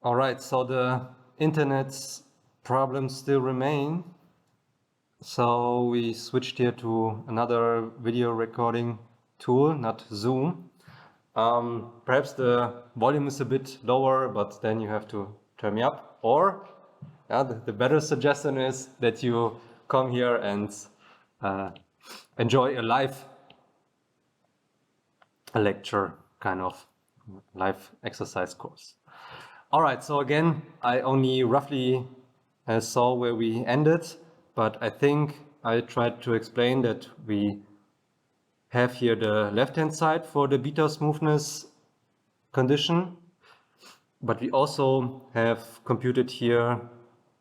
All right, so the internet's problems still remain. So we switched here to another video recording tool, not Zoom. Perhaps the volume is a bit lower, but then you have to turn me up. Or the better suggestion is that you come here and enjoy a live lecture, kind of live exercise course. All right, so again, I only roughly saw where we ended, but I think I tried to explain that we have here the left-hand side for the beta smoothness condition, but we also have computed here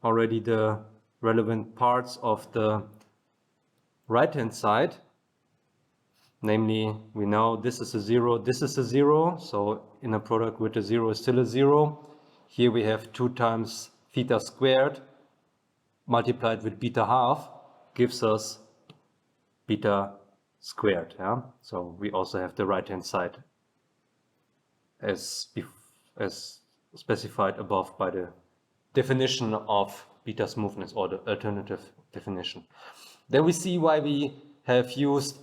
already the relevant parts of the right-hand side. Namely, we know this is a 0, this is a 0, so in a product with a 0 is still a 0. Here we have 2 times theta squared multiplied with beta half gives us beta squared. Yeah? So we also have the right-hand side as specified above by the definition of beta smoothness, or the alternative definition. Then we see why we have used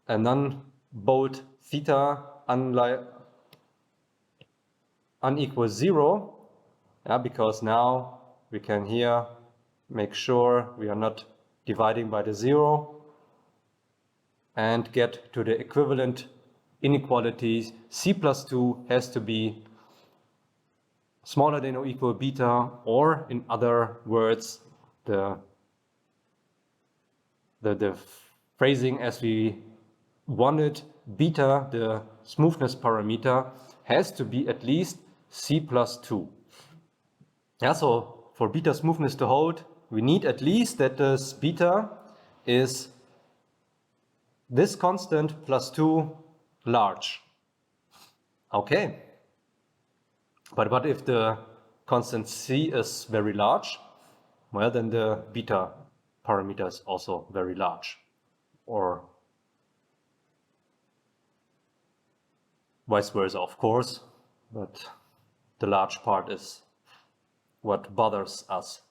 a non-bold theta unequal 0, because now we can here make sure we are not dividing by the 0 and get to the equivalent inequalities. C plus 2 has to be smaller than or equal beta, or in other words, the phrasing as we wanted, beta, the smoothness parameter, has to be at least C plus 2. Yeah, so for beta smoothness to hold, we need at least that this beta is this constant plus 2 large. Okay. But what if the constant C is very large? Well, then the beta parameter is also very large, or vice versa, of course, but the large part is what bothers us.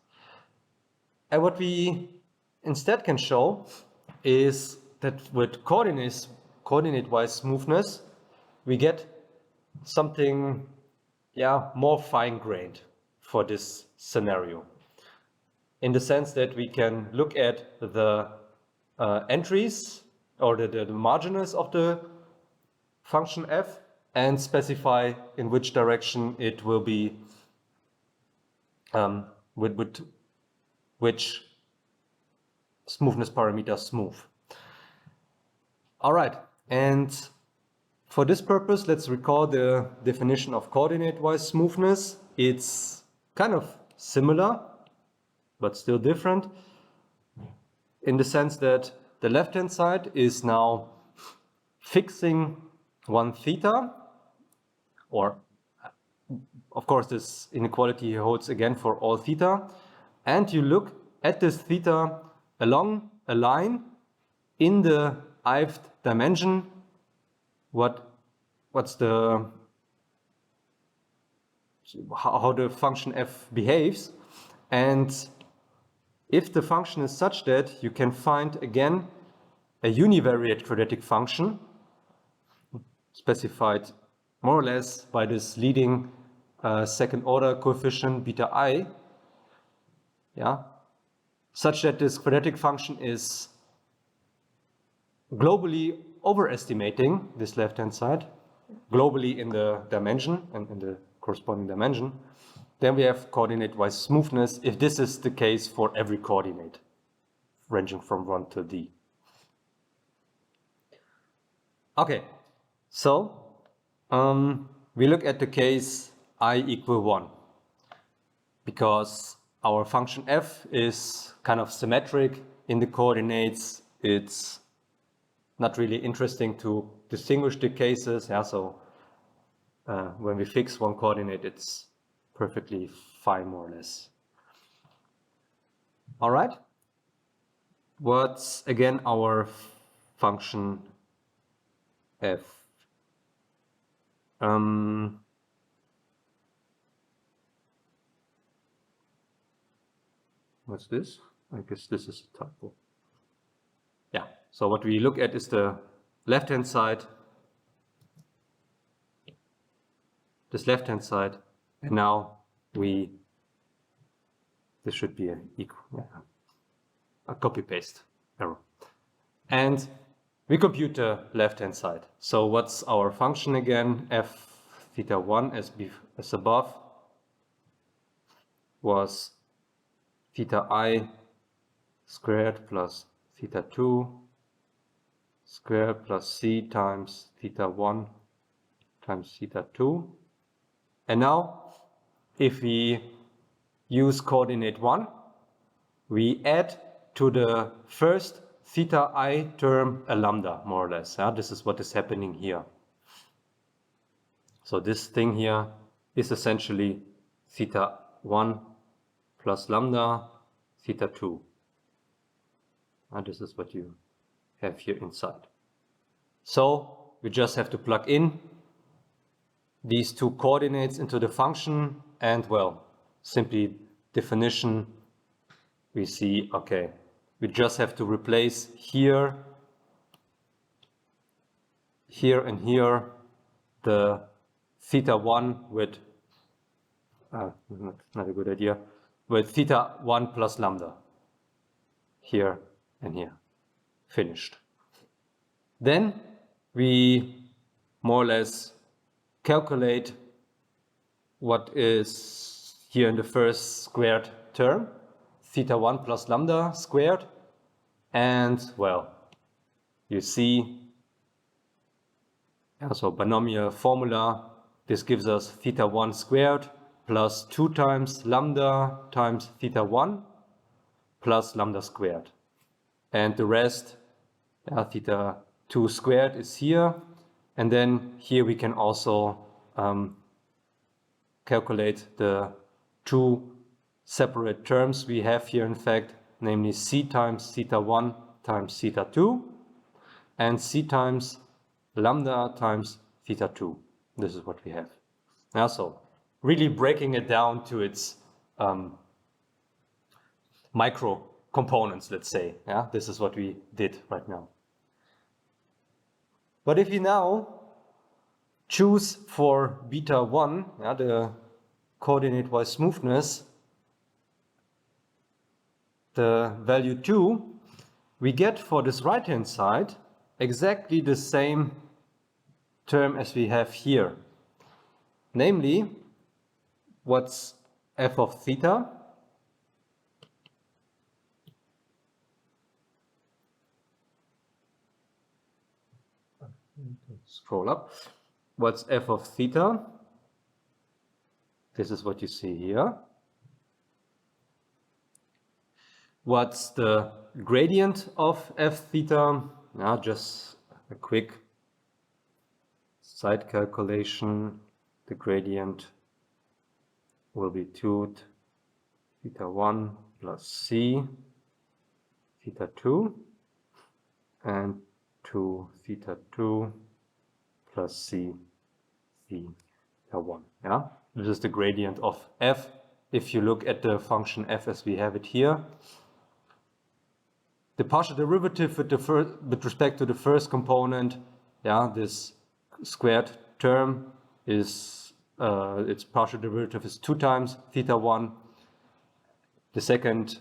And what we instead can show is that with coordinate-wise smoothness, we get something more fine-grained for this scenario, in the sense that we can look at the entries or the marginals of the function f and specify in which direction it will be, with which smoothness parameter smooth. All right, and for this purpose, let's recall the definition of coordinate-wise smoothness. It's kind of similar, but still different, in the sense that the left-hand side is now fixing one theta, or of course this inequality holds again for all theta, and you look at this theta along a line in the ith dimension. What's the how the function f behaves, and if the function is such that you can find again a univariate quadratic function specified more or less by this leading second order coefficient beta I, such that this quadratic function is globally overestimating this left-hand side, globally in the dimension and in the corresponding dimension, then we have coordinate-wise smoothness if this is the case for every coordinate ranging from 1 to d. Okay, so we look at the case I equal 1, because our function f is kind of symmetric in the coordinates. It's not really interesting to distinguish the cases. So when we fix one coordinate, it's perfectly fine, more or less. All right. What's again our function f? What's this? I guess this is a typo. Yeah, so what we look at is the left-hand side, this left-hand side, and now this should be a copy-paste error. And we compute the left-hand side. So what's our function again? F theta 1 as above was theta I squared plus theta 2 squared plus c times theta 1 times theta 2. And now, if we use coordinate 1, we add to the first theta I term a lambda, more or less. Yeah? This is what is happening here. So this thing here is essentially theta 1 plus lambda theta 2. And this is what you have here inside. So we just have to plug in these two coordinates into the function, and well, simply definition, we see, okay, we just have to replace here, and here the theta 1 with, not a good idea, with theta 1 plus lambda, here and here, finished. Then we more or less calculate what is here in the first squared term, theta 1 plus lambda squared, and well, you see, so binomial formula, this gives us theta 1 squared plus 2 times lambda times theta 1 plus lambda squared. And the rest, theta 2 squared is here. And then here we can also calculate the two separate terms we have here, in fact, namely c times theta 1 times theta 2 and c times lambda times theta 2. This is what we have. Now, so really breaking it down to its micro components, let's say. Yeah, this is what we did right now. But if you now choose for beta 1, the coordinate-wise smoothness, the value 2, we get for this right-hand side exactly the same term as we have here. Namely, what's f of theta? Scroll up. What's f of theta? This is what you see here. What's the gradient of f theta? Now, just a quick side calculation. The gradient will be 2 theta 1 plus c theta 2 and 2 theta 2 plus c theta 1. Yeah, this is the gradient of f. If you look at the function f as we have it here, the partial derivative with respect to the first component, this squared term is its partial derivative is 2 times theta 1. The second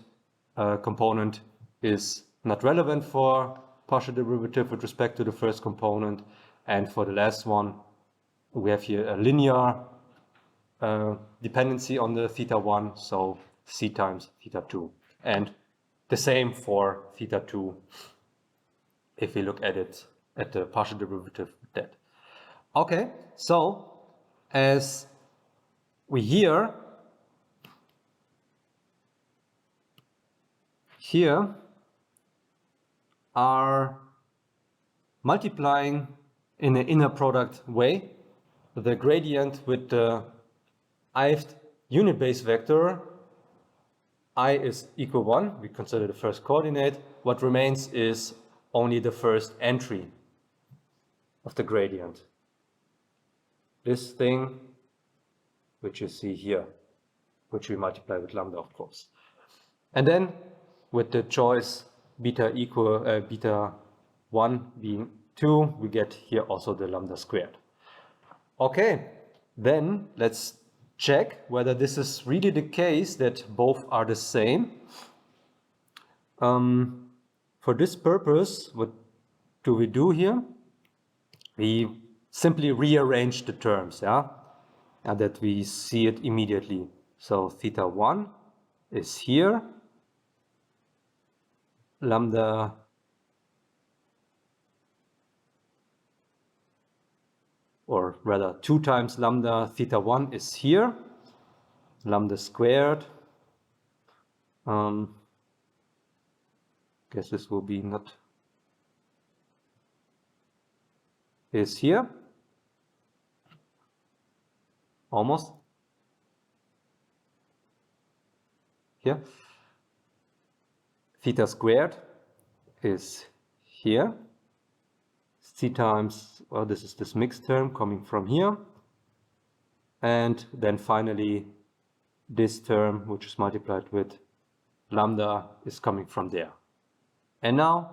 component is not relevant for partial derivative with respect to the first component, and for the last one we have here a linear dependency on the theta 1, so c times theta 2, and the same for theta 2 if we look at it at the partial derivative with that. Okay, so as we here are multiplying in an inner product way the gradient with the ith unit base vector. I is equal 1, we consider the first coordinate. What remains is only the first entry of the gradient. This thing, which you see here, which we multiply with lambda, of course. And then with the choice beta 1 being 2, we get here also the lambda squared. Okay, then let's check whether this is really the case that both are the same. For this purpose, what do we do here? We simply rearrange the terms, and that we see it immediately. So theta 1 is here, lambda or rather 2 times lambda theta 1 is here, lambda squared. Guess this will be not is here, almost here. Theta squared is here. C times, well, this is this mixed term coming from here. And then finally, this term, which is multiplied with lambda, is coming from there. And now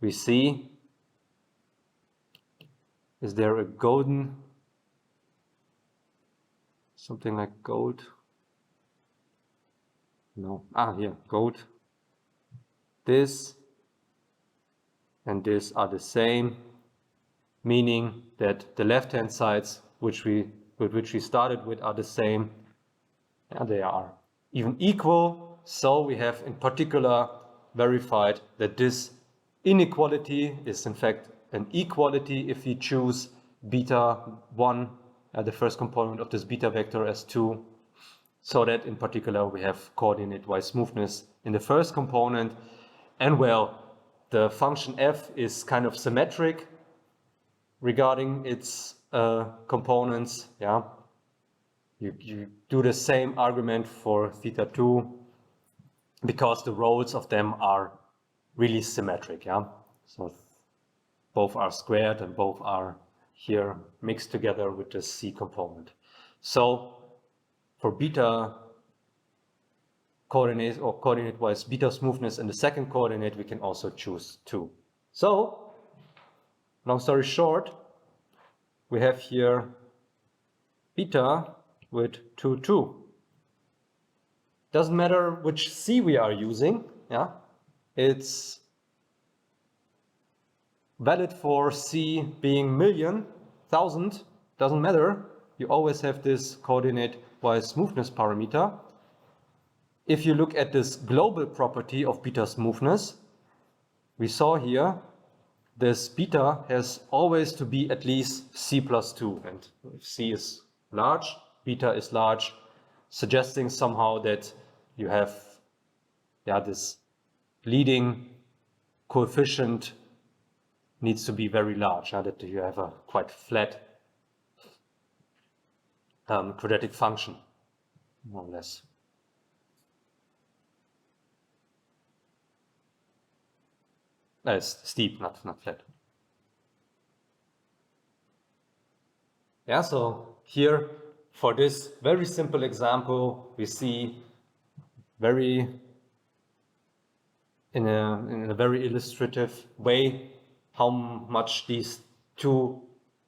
we see, is there a golden, something like gold? No, here, gold. This and this are the same, meaning that the left-hand sides with which we started with are the same, and they are even equal. So we have in particular verified that this inequality is in fact an equality if we choose beta 1, the first component of this beta vector as 2, so that in particular we have coordinate-wise smoothness in the first component. And well, the function f is kind of symmetric regarding its components. You do the same argument for theta 2 because the roles of them are really symmetric. So both are squared and both are here mixed together with the c component. So for beta coordinate or coordinate-wise beta smoothness in the second coordinate, we can also choose 2. So, long story short, we have here beta with 2, 2. Doesn't matter which c we are using, it's valid for c being million, thousand, doesn't matter. You always have this coordinate-wise smoothness parameter. If you look at this global property of beta smoothness, we saw here this beta has always to be at least c plus 2. And if c is large, beta is large, suggesting somehow that you have this leading coefficient needs to be very large, that you have a quite flat quadratic function, more or less. It's steep, not flat. So here for this very simple example, we see in a very illustrative way how much these two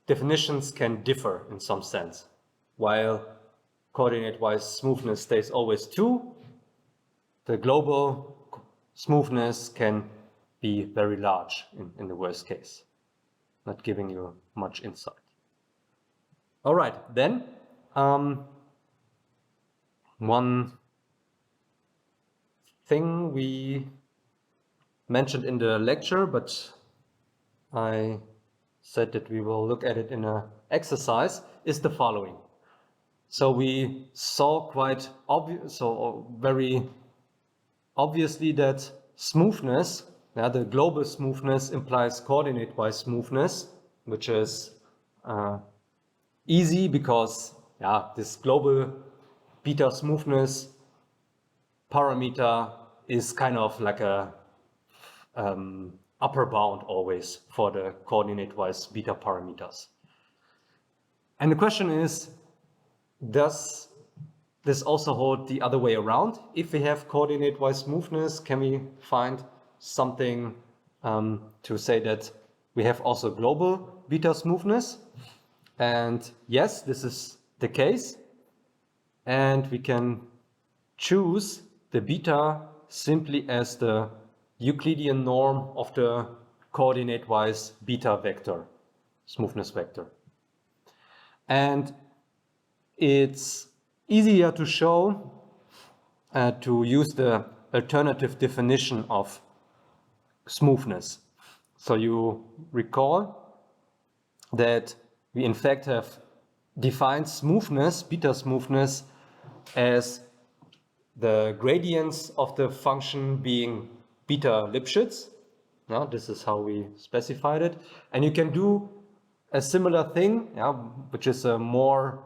definitions can differ in some sense. While coordinate-wise smoothness stays always 2, the global smoothness can be very large in the worst case, not giving you much insight. All right, then one thing we mentioned in the lecture, but I said that we will look at it in an exercise, is the following. So we saw very obviously that smoothness, the global smoothness implies coordinate-wise smoothness, which is easy because this global beta smoothness parameter is kind of like a upper bound always for the coordinate-wise beta parameters. And the question is, does this also holds the other way around. If we have coordinate-wise smoothness, can we find something to say that we have also global beta smoothness? And yes, this is the case. And we can choose the beta simply as the Euclidean norm of the coordinate-wise beta vector, smoothness vector. And it's easier to show to use the alternative definition of smoothness. So you recall that we in fact have defined smoothness, beta smoothness, as the gradients of the function being beta Lipschitz. Now, this is how we specified it. And you can do a similar thing, which is a more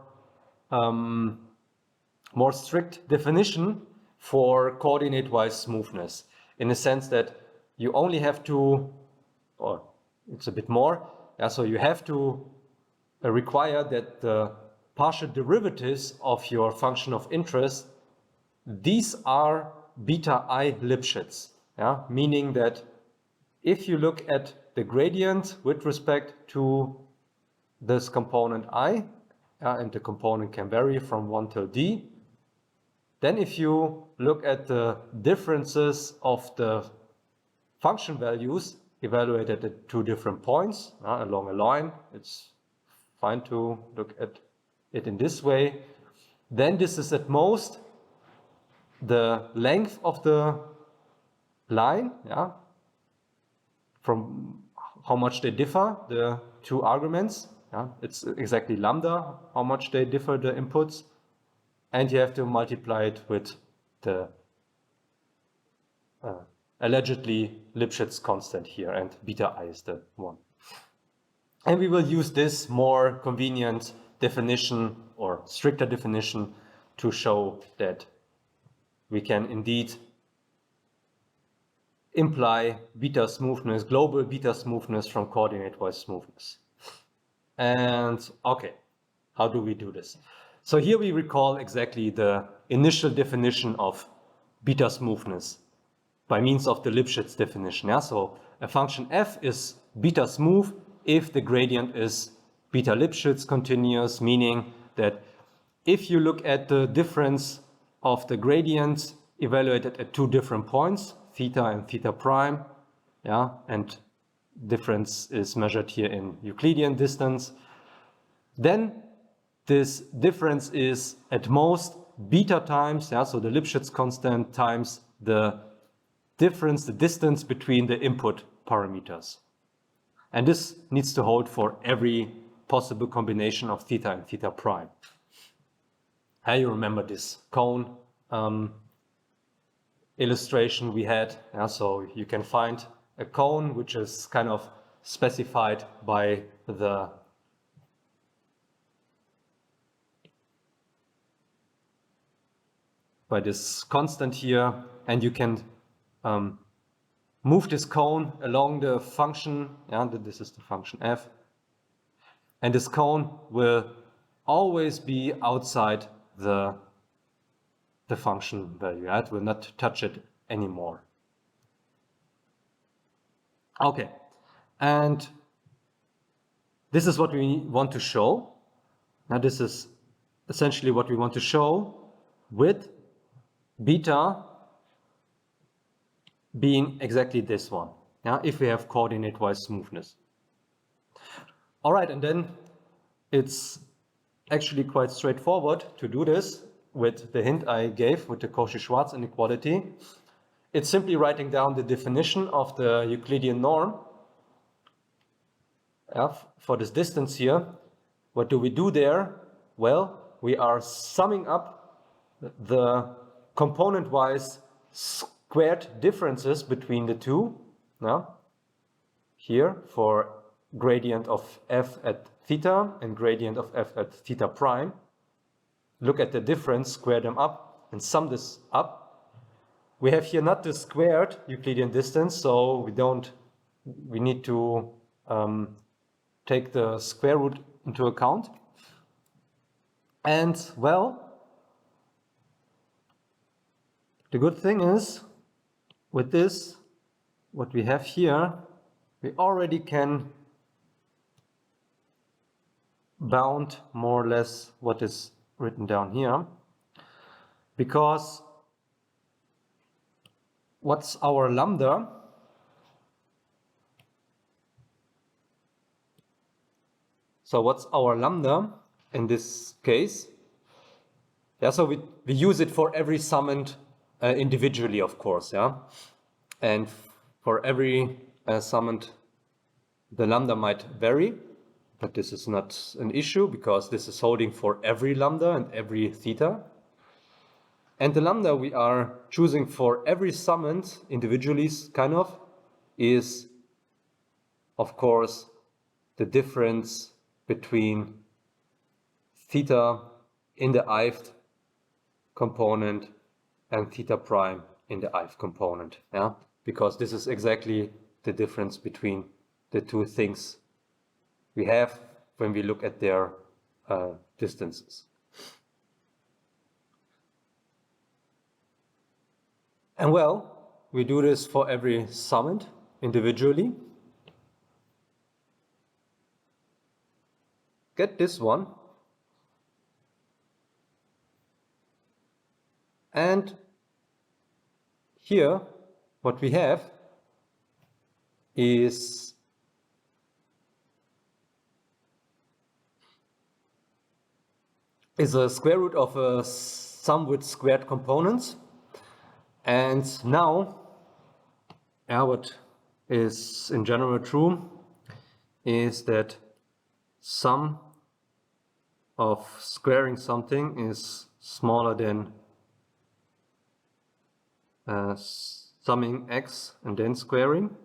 strict definition for coordinate-wise smoothness, in the sense that you only have to, or it's a bit more, so you have to require that the partial derivatives of your function of interest, these are beta I Lipschitz, meaning that if you look at the gradient with respect to this component I, and the component can vary from 1 till d, then if you look at the differences of the function values evaluated at 2 different points along a line, it's fine to look at it in this way, then this is at most the length of the line, from how much they differ, the 2 arguments. It's exactly lambda, how much they differ, the inputs. And you have to multiply it with the allegedly Lipschitz constant here, and beta I is the one. And we will use this more convenient definition or stricter definition to show that we can indeed imply beta smoothness, global beta smoothness from coordinate-wise smoothness. And okay, how do we do this? So here we recall exactly the initial definition of beta smoothness by means of the Lipschitz definition. So a function f is beta smooth if the gradient is beta Lipschitz continuous, meaning that if you look at the difference of the gradient evaluated at 2 different points, theta and theta prime, and difference is measured here in Euclidean distance, then this difference is at most beta times, so the Lipschitz constant times the difference, the distance between the input parameters. And this needs to hold for every possible combination of theta and theta prime. You remember this cone illustration we had. So you can find a cone which is kind of specified by this constant here, and you can move this cone along the function. This is the function f, and this cone will always be outside the function value. It will not touch it anymore. Okay, and this is what we want to show. Now this is essentially what we want to show with beta being exactly this one, if we have coordinate-wise smoothness. All right, and then it's actually quite straightforward to do this with the hint I gave with the Cauchy-Schwarz inequality. It's simply writing down the definition of the Euclidean norm for this distance here. What do we do there? Well, we are summing up the component-wise squared differences between the two. Here for gradient of f at theta and gradient of f at theta prime. Look at the difference, square them up, and sum this up. We have here not the squared Euclidean distance, so we need to take the square root into account. And well, The good thing is, with this, what we have here, we already can bound more or less what is written down here, because what's our lambda? So what's our lambda in this case? Yeah, so we use it for every summand individually, of course, yeah. And for every summand, the lambda might vary, but this is not an issue because this is holding for every lambda and every theta. And the lambda we are choosing for every summand individually kind of is, of course, the difference between theta in the ith component and theta prime in the ith component, yeah? Because this is exactly the difference between the two things we have when we look at their distances. And well, we do this for every summand individually. Get this one. And here, what we have is a square root of a sum with squared components. And now, what is in general true is that sum of squaring something is smaller than summing x and then squaring.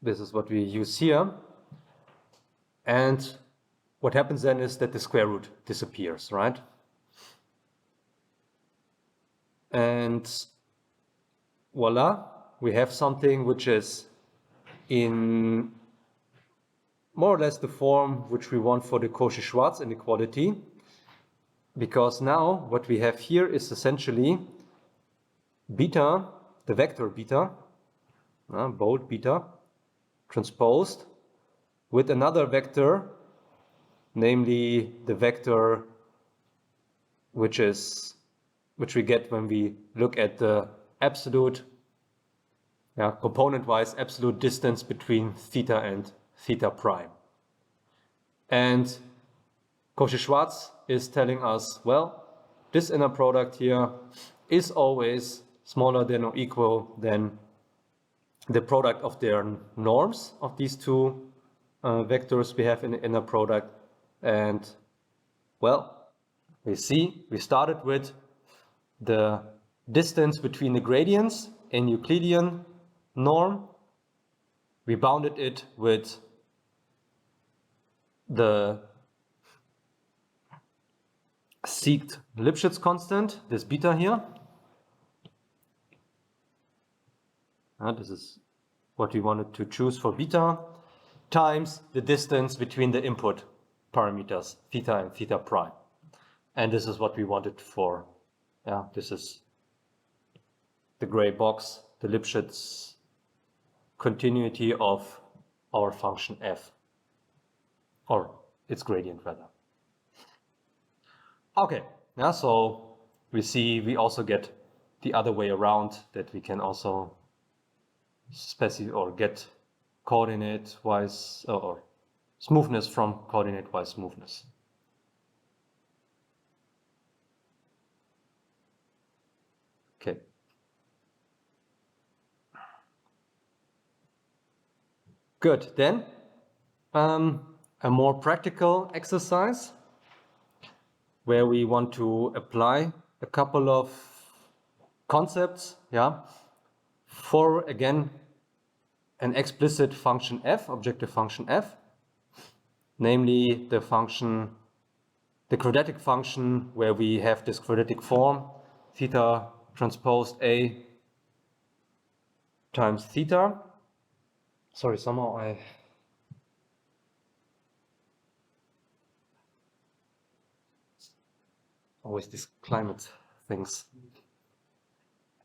This is what we use here. And what happens then is that the square root disappears, right? And voila, we have something which is in more or less the form which we want for the Cauchy-Schwarz inequality. Because now what we have here is essentially beta, the vector beta, bold beta, transposed with another vector, namely the vector which we get when we look at the absolute, component-wise absolute distance between theta and theta prime. And Cauchy-Schwarz is telling us, well, this inner product here is always smaller than or equal than the product of their norms of these two vectors we have in the inner product. And well, we started with the distance between the gradients in Euclidean norm. We bounded it with the seeked Lipschitz constant, this beta here. This is what we wanted to choose for beta, times the distance between the input parameters, theta and theta prime. And this is what we wanted for, this is the gray box, the Lipschitz continuity of our function f, or its gradient rather. Okay, so we also get the other way around, that we can also specify or get coordinate-wise or smoothness from coordinate-wise smoothness. Okay. Good. Then a more practical exercise where we want to apply a couple of concepts, for again an explicit function f, objective function f, namely the quadratic function where we have this quadratic form theta transposed a times theta. Sorry, somehow always these climate things.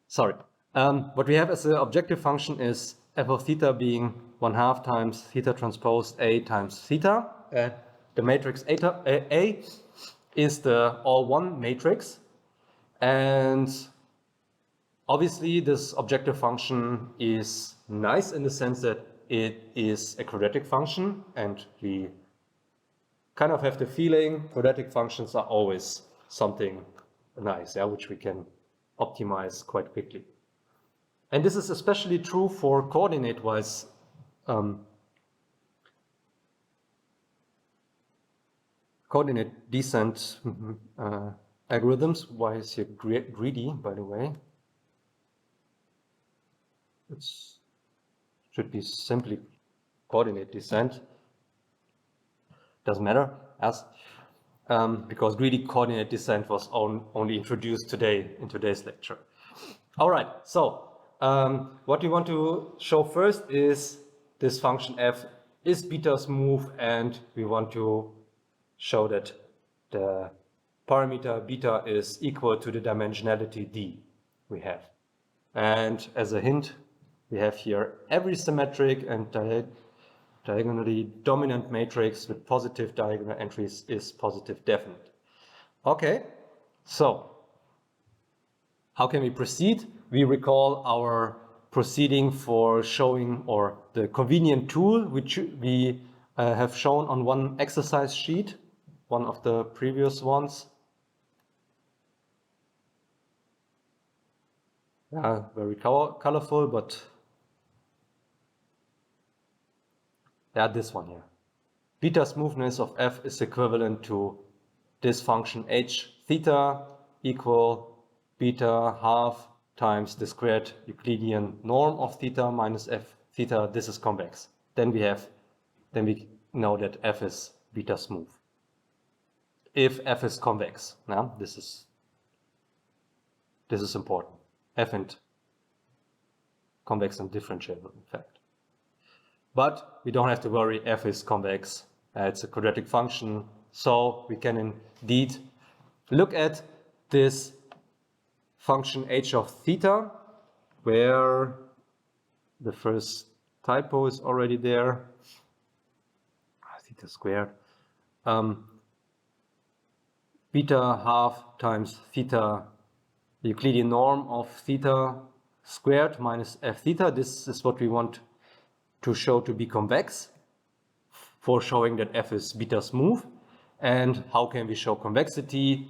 Sorry. What we have as an objective function is f of theta being 1/2 times theta transpose A times theta. The matrix A is the all-one matrix. And obviously, this objective function is nice in the sense that it is a quadratic function, and we kind of have the feeling quadratic functions are always something nice, yeah, which we can optimize quite quickly. And this is especially true for coordinate-wise coordinate descent algorithms. Why is here greedy, by the way? It should be simply coordinate descent. Doesn't matter, as because greedy coordinate descent was only introduced today in today's lecture. All right, so what we want to show first is this function f is beta smooth, and we want to show that the parameter beta is equal to the dimensionality d we have. And as a hint, we have here every symmetric and diagonally dominant matrix with positive diagonal entries is positive definite. Okay, so how can we proceed? We recall our proceeding for showing, or the convenient tool which we have shown on one exercise sheet, one of the previous ones. Yeah, very colorful, but yeah, this one here. Beta smoothness of f is equivalent to this function h theta equal beta half times the squared Euclidean norm of theta minus f theta. This is convex. Then we know that f is beta smooth. If f is convex, now this is important. F and convex and differentiable, in fact. But we don't have to worry, f is convex. It's a quadratic function, so we can indeed look at this function h of theta, where the first typo is already there. Theta squared. Beta half times theta, the Euclidean norm of theta squared minus f theta. This is what we want to show to be convex for showing that f is beta smooth. And how can we show convexity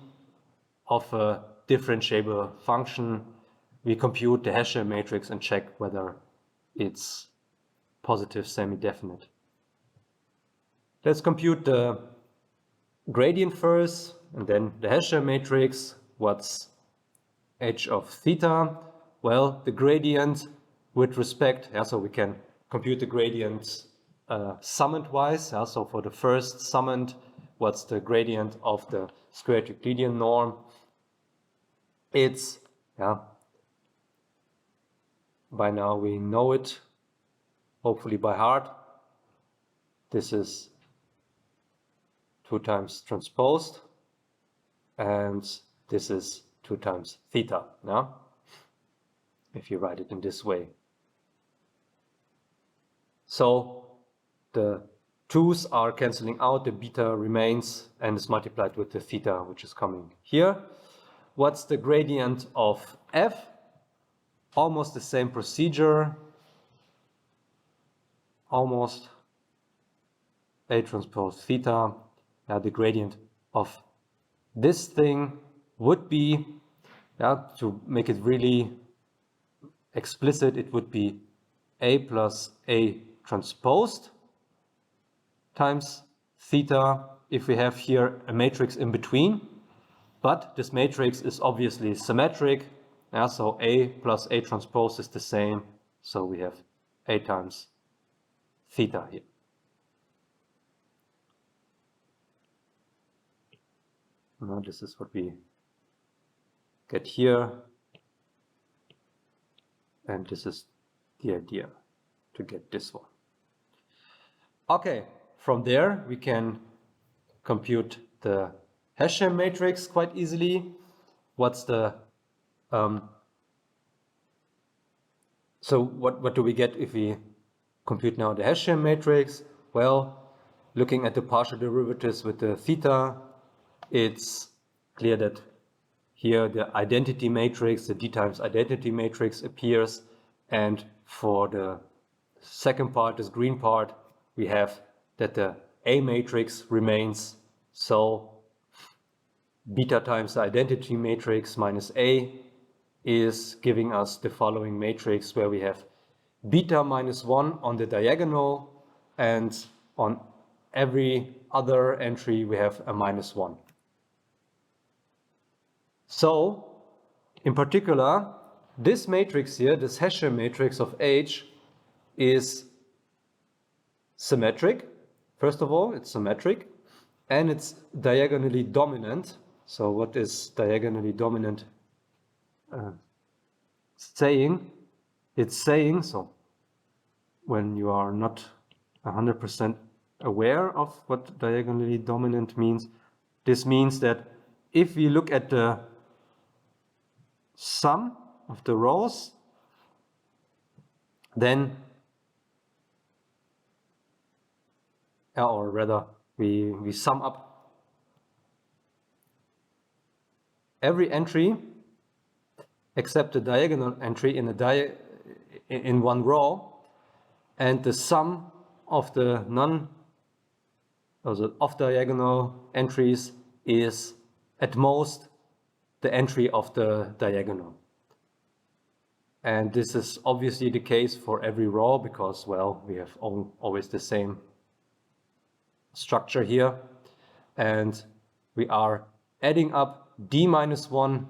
of a differentiable function? We compute the Hessian matrix and check whether it's positive semi-definite. Let's compute the gradient first, and then the Hessian matrix. What's h of theta? Well, the gradient with respect, so we can compute the gradient summand-wise. So for the first summand, what's the gradient of the squared Euclidean norm? It's, by now we know it, hopefully by heart. This is 2 times transposed, and this is 2 times theta, if you write it in this way. So the 2's are cancelling out, the beta remains and is multiplied with the theta, which is coming here. What's the gradient of f? Almost the same procedure, almost A transpose theta. The gradient of this thing would be, to make it really explicit, it would be A plus A transposed times theta if we have here a matrix in between. But this matrix is obviously symmetric, so A plus A transpose is the same, so we have A times theta here. Now this is what we get here, and this is the idea to get this one. Okay, from there we can compute the Hessian matrix quite easily. What's the so what do we get if we compute now the Hessian matrix? Well, looking at the partial derivatives with the theta, it's clear that here the identity matrix, the D times identity matrix appears, and for the second part, this green part, we have that the A matrix remains, so beta times the identity matrix minus A is giving us the following matrix where we have beta minus 1 on the diagonal, and on every other entry we have a minus 1. So, in particular, this matrix here, this Hessian matrix of H, is symmetric. First of all, it's symmetric, and it's diagonally dominant. So what is diagonally dominant saying? It's saying, so when you are not 100% aware of what diagonally dominant means, this means that if we look at the sum of the rows, then, or rather, we sum up every entry except the diagonal entry in one row, and the sum of the off diagonal entries is at most the entry of the diagonal. And this is obviously the case for every row because, well, we have always the same structure here, and we are adding up d minus 1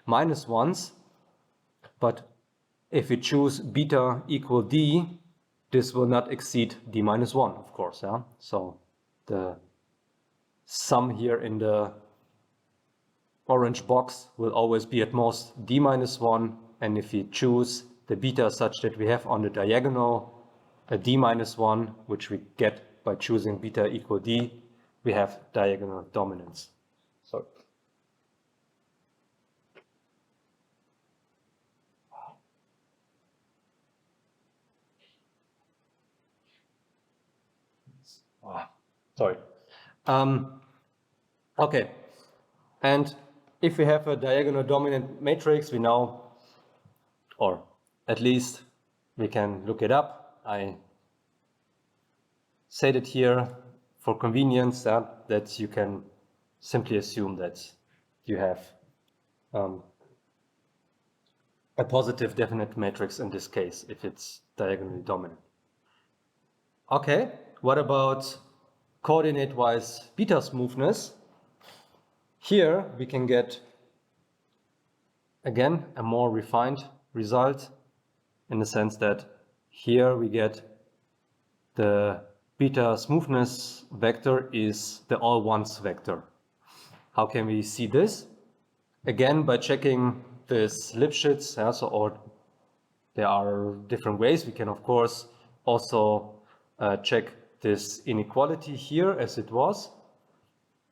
minus 1s, but if we choose beta equal d, this will not exceed d minus 1, of course. Yeah? So the sum here in the orange box will always be at most d minus 1, and if we choose the beta such that we have on the diagonal a d minus 1, which we get by choosing beta equal d, we have diagonal dominance. So sorry. Okay, and if we have a diagonal dominant matrix, we know, or at least we can look it up. I said it here for convenience, that you can simply assume that you have a positive definite matrix in this case if it's diagonally dominant. Okay, what about coordinate-wise beta smoothness? Here we can get, again, a more refined result in the sense that here we get the beta smoothness vector is the all ones vector. How can we see this? Again, by checking this Lipschitz, or there are different ways. We can, of course, also check this inequality here as it was.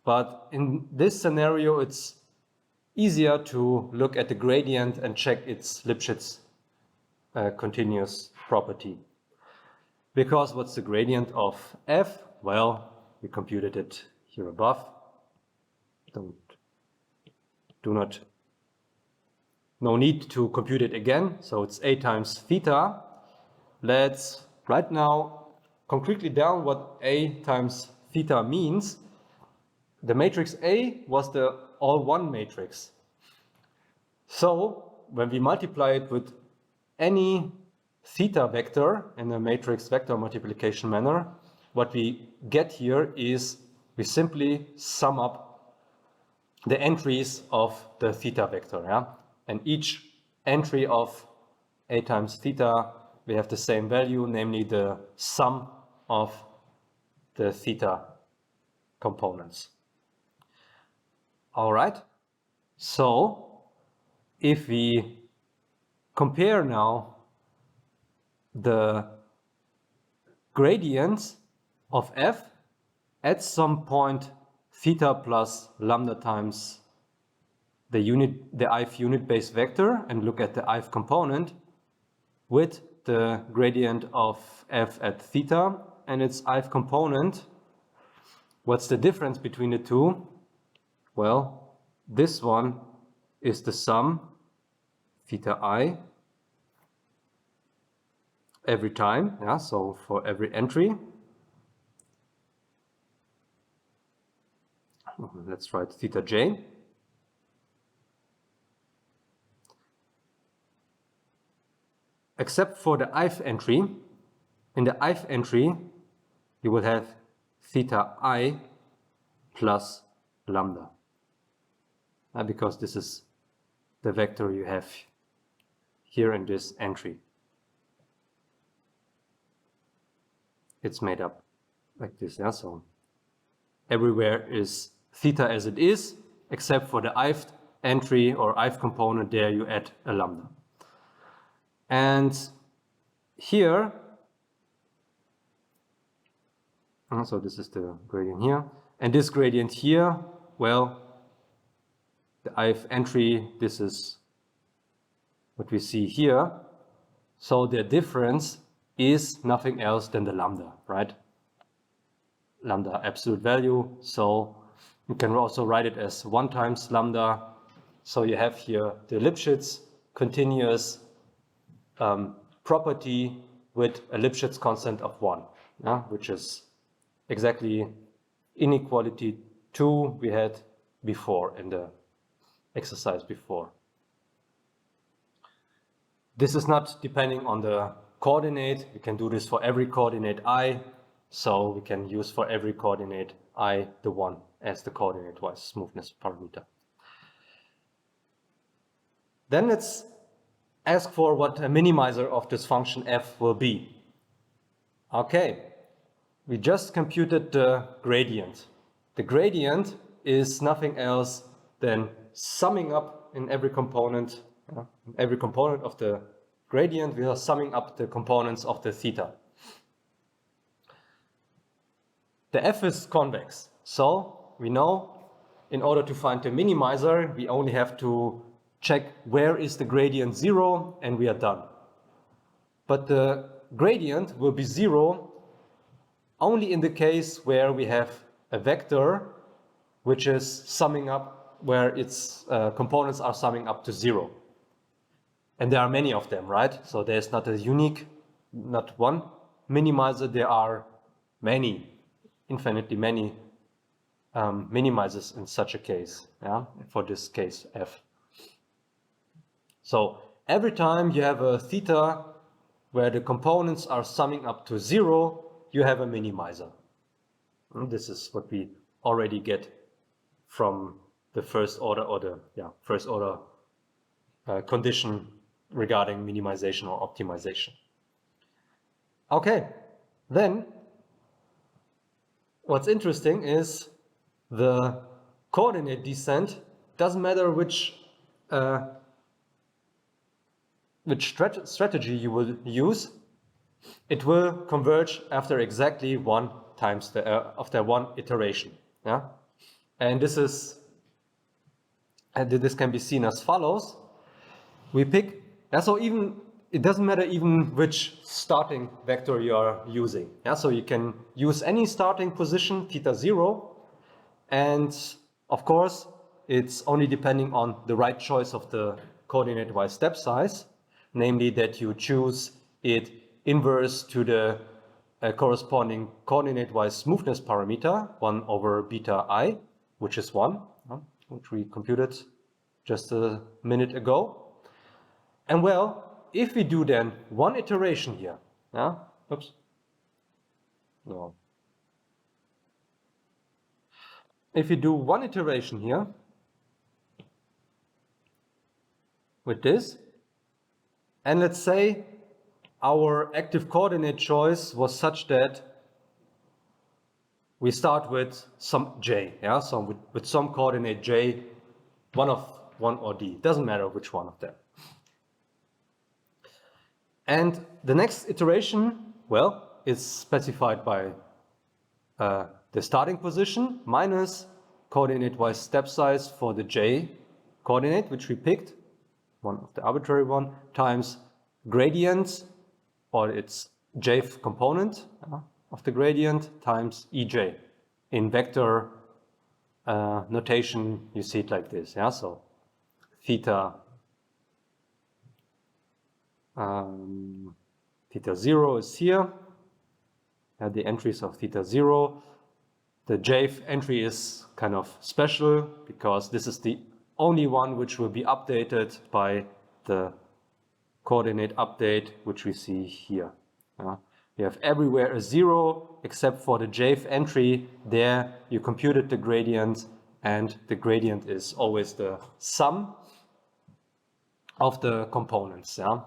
But in this scenario, it's easier to look at the gradient and check its Lipschitz continuous property. Because what's the gradient of f? Well, we computed it here above. No need to compute it again. So it's a times theta. Let's right now concretely down what a times theta means. The matrix A was the all one matrix. So when we multiply it with any theta vector in a matrix vector multiplication manner, what we get here is we simply sum up the entries of the theta vector. Yeah? And each entry of a times theta, we have the same value, namely the sum of the theta components. All right, so if we compare now the gradients of f at some point theta plus lambda times the ith unit base vector and look at the ith component with the gradient of f at theta and its ith component. What's the difference between the two? Well, this one is the sum theta I every time, yeah, so for every entry. Let's write theta j. Except for the ith entry. In the ith entry, you will have theta I plus lambda, because this is the vector you have here in this entry. It's made up like this, yeah, so everywhere is theta as it is, except for the ith entry or ith component, there you add a lambda. And here, so this is the gradient here, and this gradient here, well, the ith entry, this is what we see here. So the difference is nothing else than the lambda, right? Lambda absolute value, so you can also write it as 1 times lambda. So you have here the Lipschitz continuous property with a Lipschitz constant of 1, yeah, which is exactly inequality 2 we had before in the exercise before. This is not depending on the coordinate. We can do this for every coordinate I, so we can use for every coordinate I the 1 as the coordinate-wise smoothness parameter. Then let's ask for what a minimizer of this function f will be. Okay, we just computed the gradient. The gradient is nothing else than summing up in every component, every component of the gradient, we are summing up the components of the theta. The f is convex, so we know in order to find the minimizer, we only have to check where is the gradient 0 and we are done. But the gradient will be 0 only in the case where we have a vector which is summing up, where its components are summing up to 0. And there are many of them, right? So there's not a unique, not one minimizer, there are many, infinitely many minimizers in such a case, yeah, for this case f. So every time you have a theta where the components are summing up to 0, you have a minimizer. And this is what we already get from the first order or the first order condition regarding minimization or optimization. Okay, then what's interesting is the coordinate descent. Doesn't matter which strategy you will use, it will converge after exactly 1 times after 1 iteration. Yeah, and this can be seen as follows. We pick, so even it doesn't matter even which starting vector you are using. Yeah, so you can use any starting position, theta 0, and of course it's only depending on the right choice of the coordinate-wise step size, namely that you choose it inverse to the corresponding coordinate-wise smoothness parameter, 1 over beta I, which is 1, which we computed just a minute ago. And well, if we do then 1 iteration here, if you do 1 iteration here with this, and let's say our active coordinate choice was such that we start with some j, so with some coordinate j, 1 or d, doesn't matter which one of them. And the next iteration, well, is specified by the starting position minus coordinate-wise step size for the j coordinate, which we picked, one of the arbitrary one, times gradient, or its jth component of the gradient, times ej. In vector notation, you see it like this. Yeah, so theta theta 0 is here. The entries of theta 0. The jth entry is kind of special because this is the only one which will be updated by the coordinate update, which we see here. You have everywhere a 0 except for the jth entry. There you computed the gradient, and the gradient is always the sum of the components. Yeah?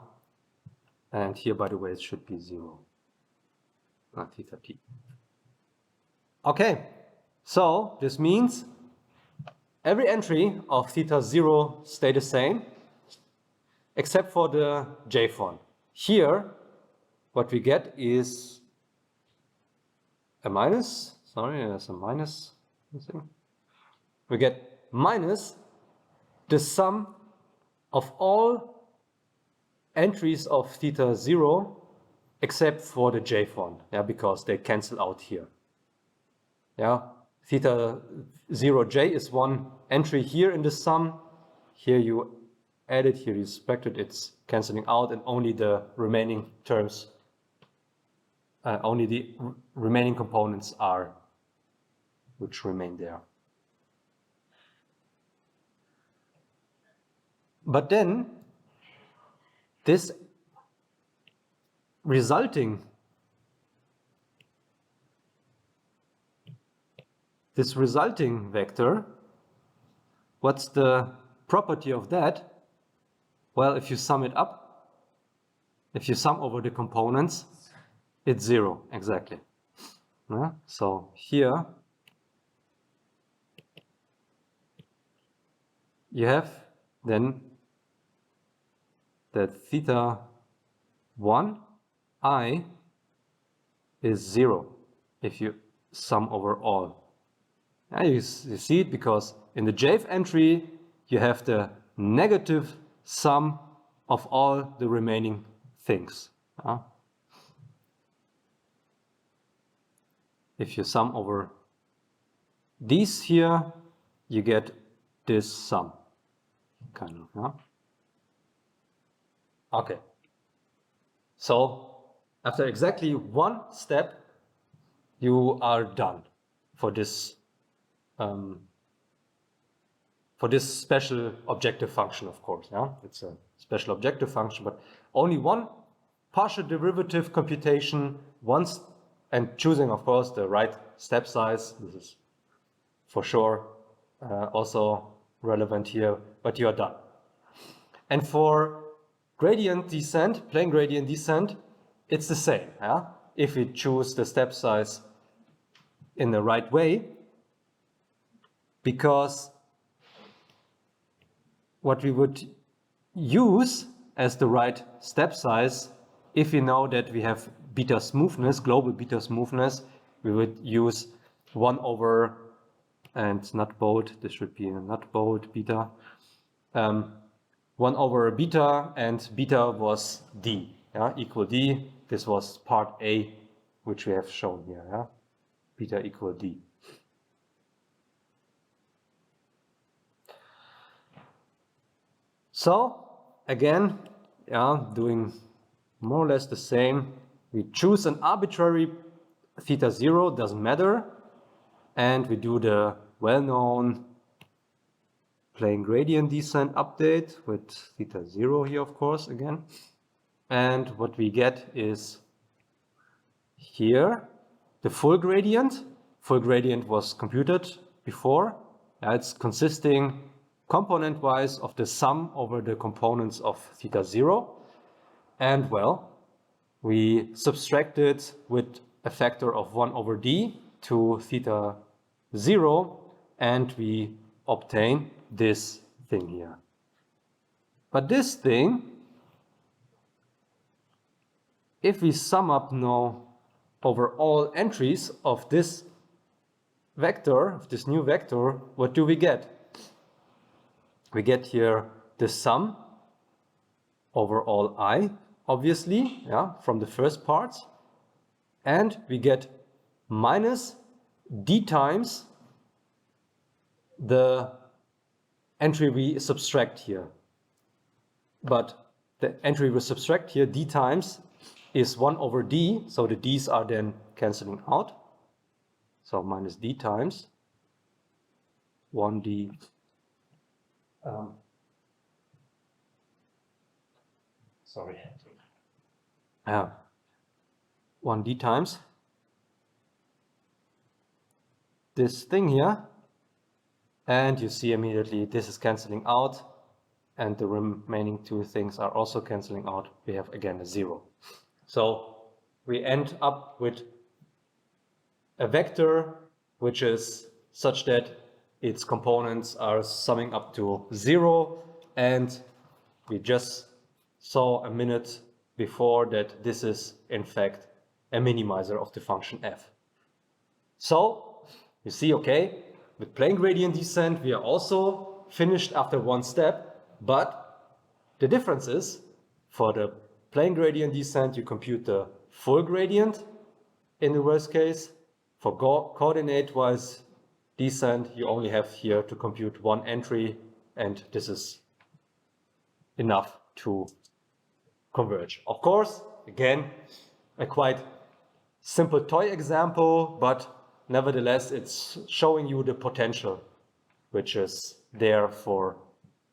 And here, by the way, it should be 0, not theta t. Okay, so this means every entry of theta 0 stay the same, except for the jth one. Here, what we get is a minus. Sorry, there's a minus. We get minus the sum of all entries of theta 0 except for the jth one, because they cancel out here. Theta 0j is one entry here in the sum. Here you add it, here you subtract it, it's canceling out, and only the remaining terms, only the remaining components are which remain there. But then this resulting vector, what's the property of that? Well, if you sum it up, if you sum over the components, it's 0, exactly. So here you have then that theta 1 I is 0 if you sum over all. You see it because in the jth entry you have the negative sum of all the remaining things. If you sum over these here, you get this sum, kind of. Okay. So after exactly one step, you are done for this special objective function, of course. It's a special objective function, but only one partial derivative computation once, and choosing, of course, the right step size. This is for sure also relevant here, but you are done. And for gradient descent, plane gradient descent, it's the same. If we choose the step size in the right way, because what we would use as the right step size, if we know that we have beta smoothness, global beta smoothness, we would use 1 over, and not bold, this should be not bold, beta, 1 over beta, and beta was d, equal d. This was part A, which we have shown here, beta equal d. So again, doing more or less the same. We choose an arbitrary theta 0, doesn't matter, and we do the well-known plane gradient descent update with theta 0 here, of course, again. And what we get is here the full gradient. Full gradient was computed before. It's consisting component-wise of the sum over the components of theta 0. And well, we subtracted with a factor of 1 over d to theta 0, and we obtain this thing here. But this thing, if we sum up now over all entries of this vector, of this new vector, what do we get? We get here the sum over all I, obviously, yeah, from the first part. And we get minus d times the entry we subtract here. But the entry we subtract here, d times, is 1 over d, so the d's are then cancelling out. So minus d times 1d sorry. 1d times this thing here, and you see immediately this is cancelling out, and the remaining two things are also cancelling out. We have again a 0. So we end up with a vector which is such that its components are summing up to 0, and we just saw a minute before that this is in fact a minimizer of the function f. So you see, okay, with plane gradient descent we are also finished after one step, but the difference is for the plane gradient descent you compute the full gradient in the worst case. For coordinate-wise descent you only have here to compute one entry, and this is enough to converge. Of course, again, a quite simple toy example, but nevertheless it's showing you the potential which is there for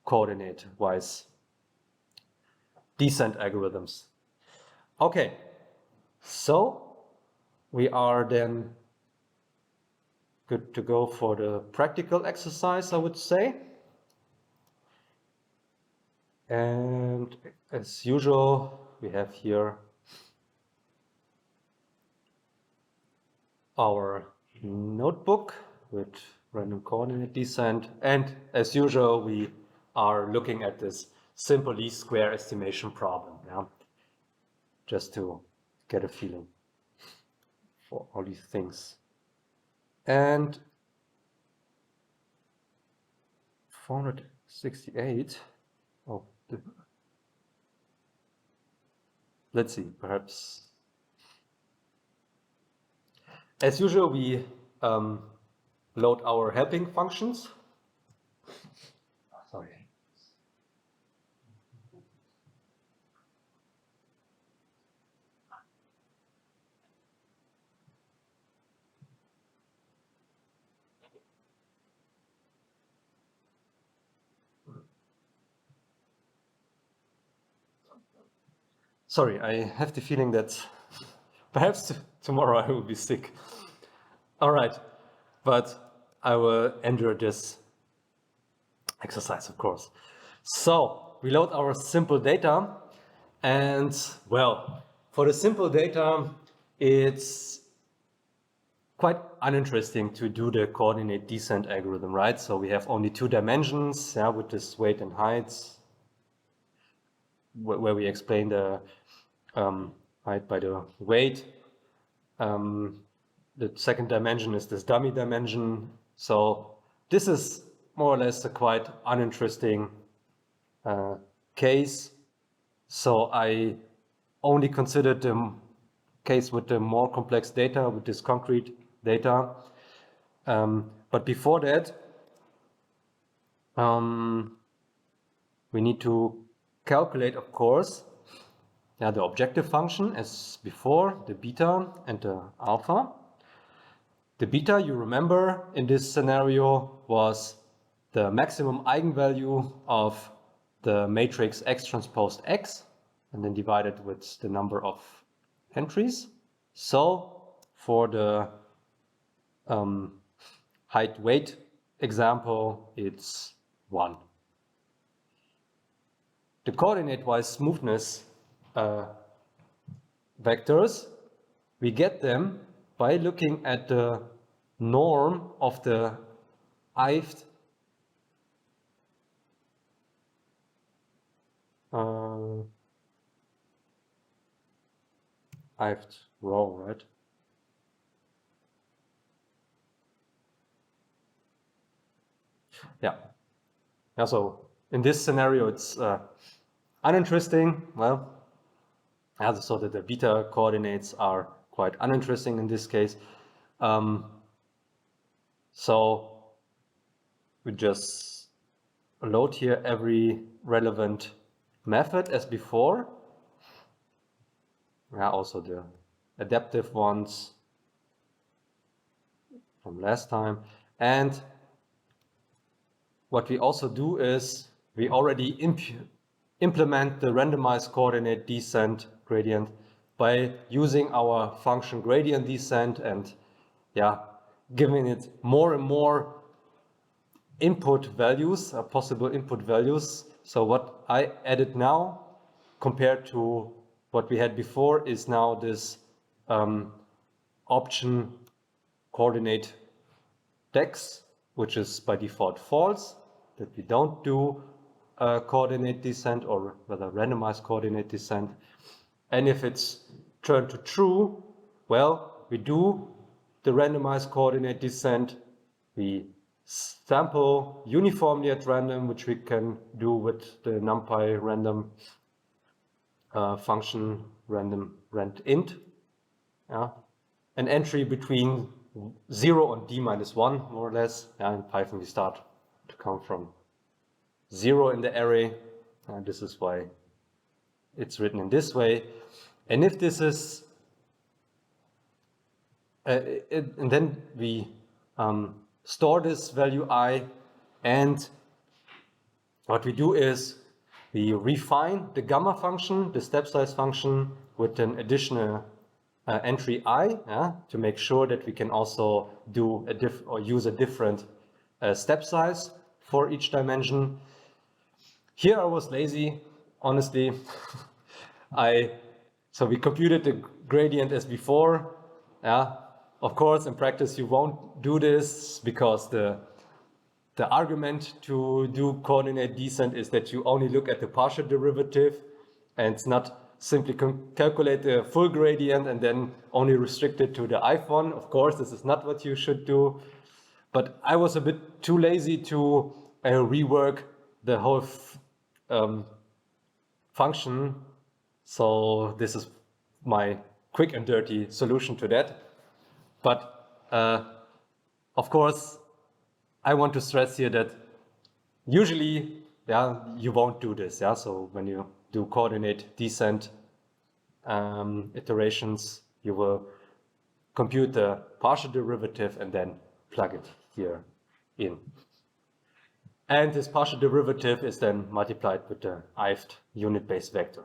coordinate-wise descent algorithms. Okay, so we are then good to go for the practical exercise, I would say. And as usual, we have here our notebook with random coordinate descent. And as usual, we are looking at this simple least square estimation problem, yeah? Just to get a feeling for all these things. And 468 of the, let's see, perhaps. As usual, we load our helping functions. Sorry. Sorry, I have the feeling that perhaps tomorrow I will be sick. All right, but I will endure this exercise, of course. So we load our simple data, and well, for the simple data, it's quite uninteresting to do the coordinate descent algorithm, right? So we have only 2 dimensions, yeah, with this weight and height, where we explain the height by the weight. The second dimension is this dummy dimension. So this is more or less a quite uninteresting case. So I only considered the case with the more complex data, with this concrete data. But before that, we need to calculate, of course, the objective function as before, the beta and the alpha. The beta, you remember, in this scenario was the maximum eigenvalue of the matrix X transposed X, and then divided with the number of entries. So for the height weight example, it's 1. The coordinate-wise smoothness vectors, we get them by looking at the norm of the ith row, right? Yeah. Yeah. So in this scenario, it's uninteresting. Well, so that the beta coordinates are quite uninteresting in this case. So we just load here every relevant method as before. Yeah, also the adaptive ones from last time. And what we also do is we already implement the randomized coordinate descent gradient by using our function gradient descent and giving it more and more input values, possible input values. So what I added now compared to what we had before is now this option coordinate dex, which is by default false, that we don't do coordinate descent or rather randomized coordinate descent. And if it's turned to true, well, we do the randomized coordinate descent. We sample uniformly at random, which we can do with the NumPy random function random rand_int. Yeah. An entry between 0 and d-1, more or less. Yeah, in Python, we start to come from 0 in the array. And this is why it's written in this way. And if this is, and then we store this value I, and what we do is we refine the gamma function, the step size function, with an additional entry I, to make sure that we can also do use a different step size for each dimension. Here I was lazy, honestly. So we computed the gradient as before. Yeah, of course, in practice you won't do this because the argument to do coordinate descent is that you only look at the partial derivative and it's not simply calculate the full gradient and then only restrict it to the ith one. Of course, this is not what you should do. But I was a bit too lazy to rework the whole function. So this is my quick and dirty solution to that. But of course, I want to stress here that usually, you won't do this. So when you do coordinate descent iterations, you will compute the partial derivative and then plug it here in. And this partial derivative is then multiplied with the ith unit-based vector.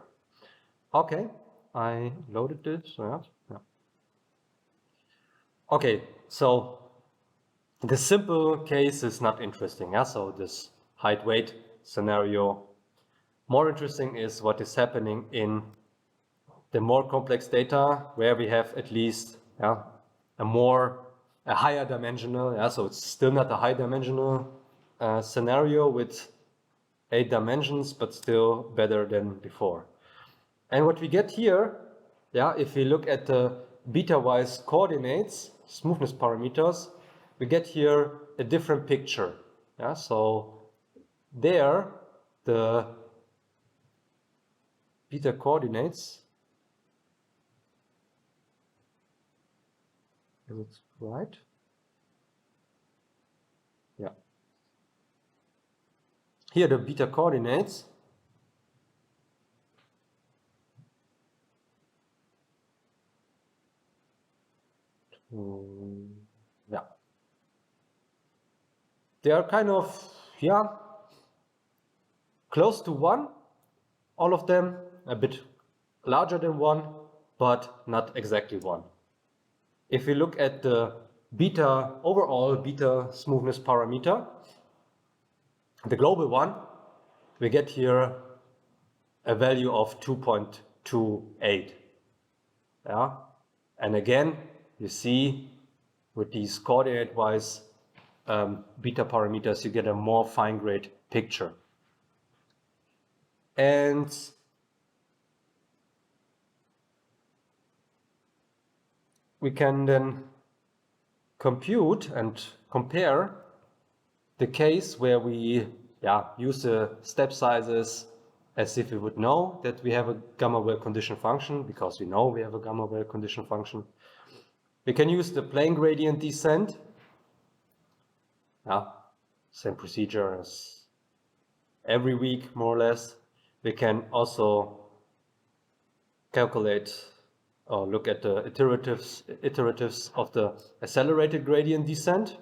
Okay, I loaded this. Yeah. Okay, so the simple case is not interesting. So this height-weight scenario. More interesting is what is happening in the more complex data where we have at least a higher dimensional. So it's still not a high dimensional scenario with 8 dimensions, but still better than before. And what we get here, if we look at the beta-wise coordinates, smoothness parameters, we get here a different picture. So there, the beta coordinates, is it right? Yeah. Here the beta coordinates they are kind of, close to 1, all of them, a bit larger than 1, but not exactly 1. If we look at the overall beta smoothness parameter, the global one, we get here a value of 2.28. And again, you see with these coordinate-wise beta parameters, you get a more fine-grained picture. And we can then compute and compare the case where we use the step sizes as if we would know that we have a gamma well condition function, because we know we have a gamma well condition function. We can use the plane gradient descent. Same procedure as every week, more or less. We can also calculate or look at the iteratives of the accelerated gradient descent.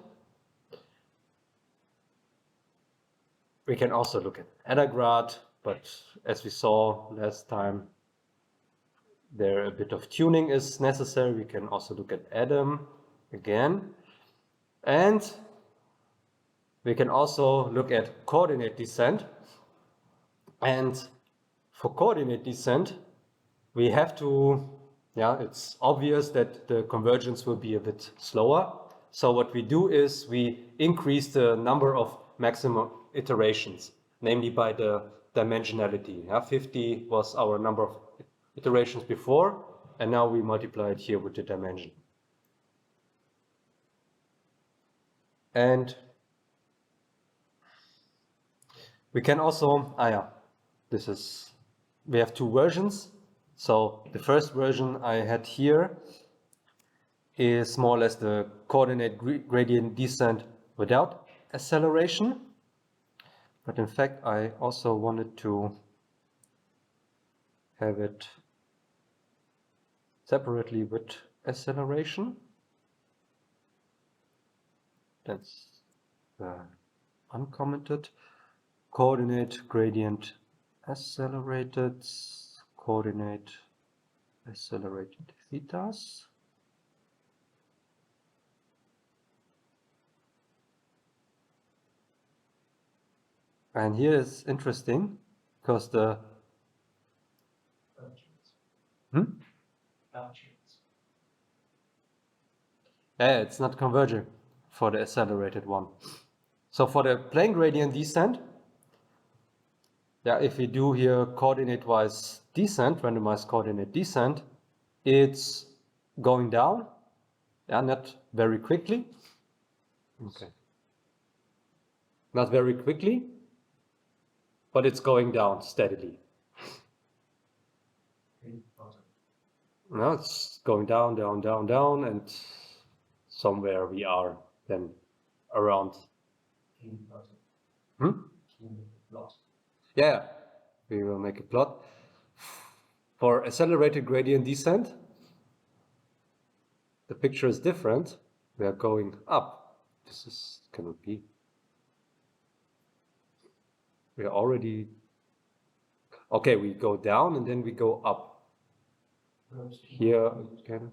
We can also look at Adagrad, but as we saw last time, there a bit of tuning is necessary. We can also look at Adam again. And we can also look at coordinate descent. And for coordinate descent, we have to, it's obvious that the convergence will be a bit slower. So what we do is we increase the number of maximum iterations, namely by the dimensionality. 50 was our number of iterations before, and now we multiply it here with the dimension. And we can also, we have two versions. So the first version I had here is more or less the coordinate gradient descent without acceleration. But in fact, I also wanted to have it separately with acceleration. That's uncommented. Coordinate gradient accelerated, coordinate accelerated thetas. And here is interesting because the it's not converging for the accelerated one. So for the plane gradient descent, if we do here coordinate-wise descent, randomized coordinate descent, it's going down, not very quickly. Okay. Not very quickly, but it's going down steadily. Now it's going down, down, down, down, and somewhere we are then around. Yeah, we will make a plot. For accelerated gradient descent, the picture is different. We are going up. This cannot be. We are already. Okay, we go down and then we go up. Here again.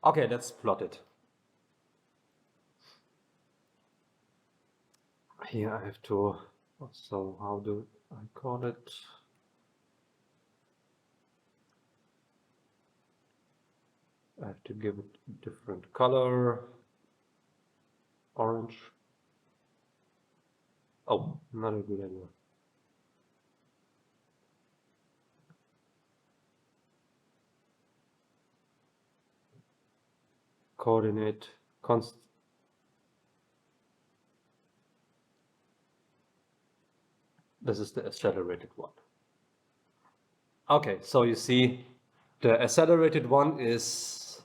Okay, let's plot it. Here I have to. So how do I call it? I have to give it a different color. Orange. Oh, not a good idea. Coordinate constant. This is the accelerated one. Okay, so you see the accelerated one is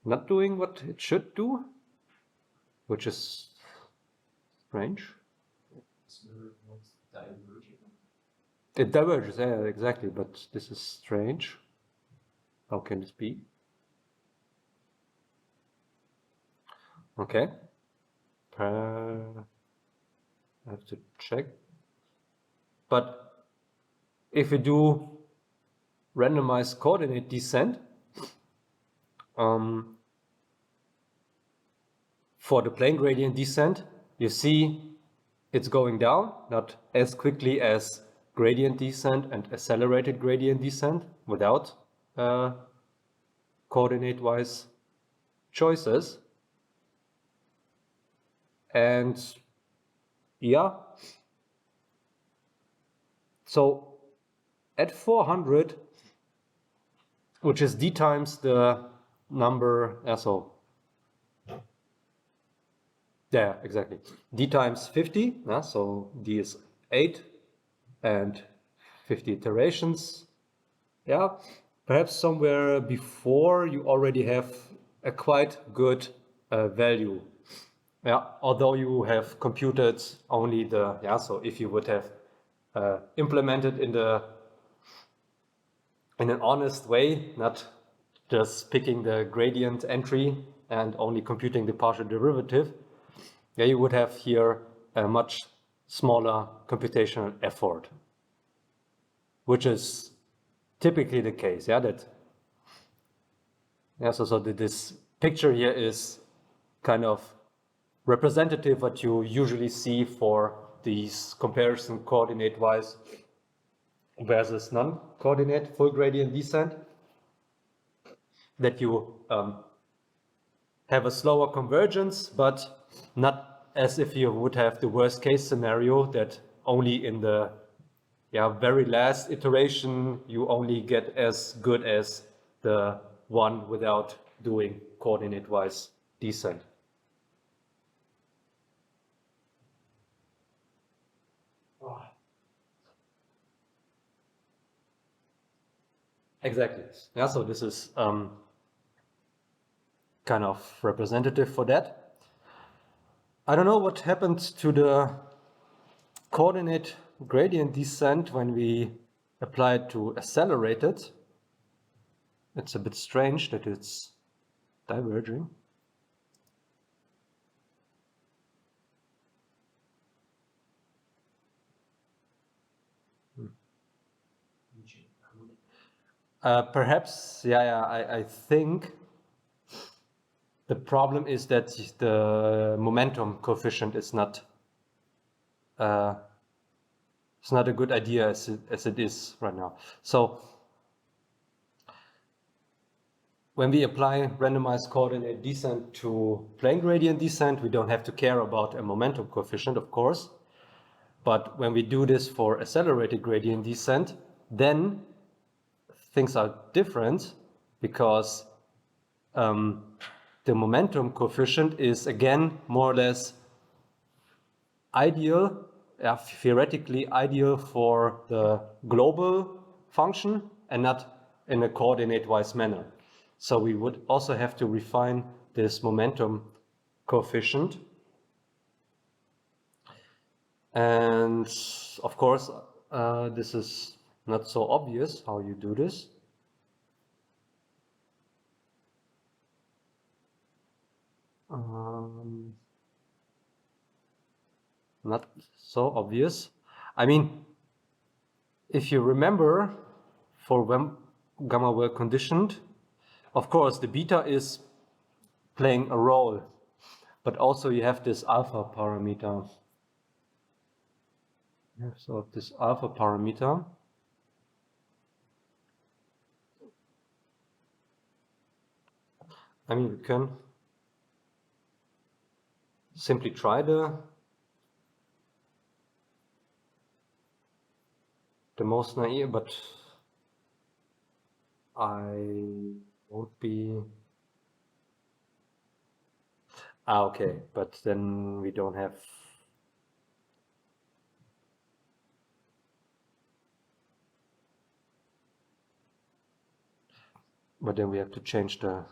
not doing what it should do, which is strange. It diverges, yeah, exactly, but this is strange. How can this be? Okay. I have to check. But if we do randomized coordinate descent, for the plane gradient descent, you see it's going down, not as quickly as gradient descent and accelerated gradient descent without coordinate-wise choices. And so at 400, which is d times the number, so Yeah, exactly. D times 50, yeah, so D is 8 and 50 iterations. Yeah, perhaps somewhere before you already have a quite good value. Yeah, although you have computed only the, yeah, so if you would have implemented in an honest way, not just picking the gradient entry and only computing the partial derivative, yeah, you would have here a much smaller computational effort, which is typically the case. Yeah, so this picture here is kind of representative what you usually see for these comparison coordinate wise versus non-coordinate full gradient descent, that you have a slower convergence, but not as if you would have the worst case scenario that only in the very last iteration you only get as good as the one without doing coordinate wise descent. Exactly. Yeah, so this is kind of representative for that. I don't know what happened to the coordinate gradient descent when we apply it to accelerated. It's a bit strange that it's diverging. Perhaps, I think the problem is that the momentum coefficient is not it's not a good idea as it is right now. So when we apply randomized coordinate descent to plane gradient descent, we don't have to care about a momentum coefficient, of course. But when we do this for accelerated gradient descent, then things are different because the momentum coefficient is again more or less ideal, theoretically ideal for the global function and not in a coordinate-wise manner. So we would also have to refine this momentum coefficient. And of course, this is not so obvious how you do this. Not so obvious. I mean, if you remember, for when gamma well conditioned, of course, the beta is playing a role, but also you have this alpha parameter. So this alpha parameter, I mean, we can simply try the most naive, but I won't be. Okay, but then we don't have. But then we have to change the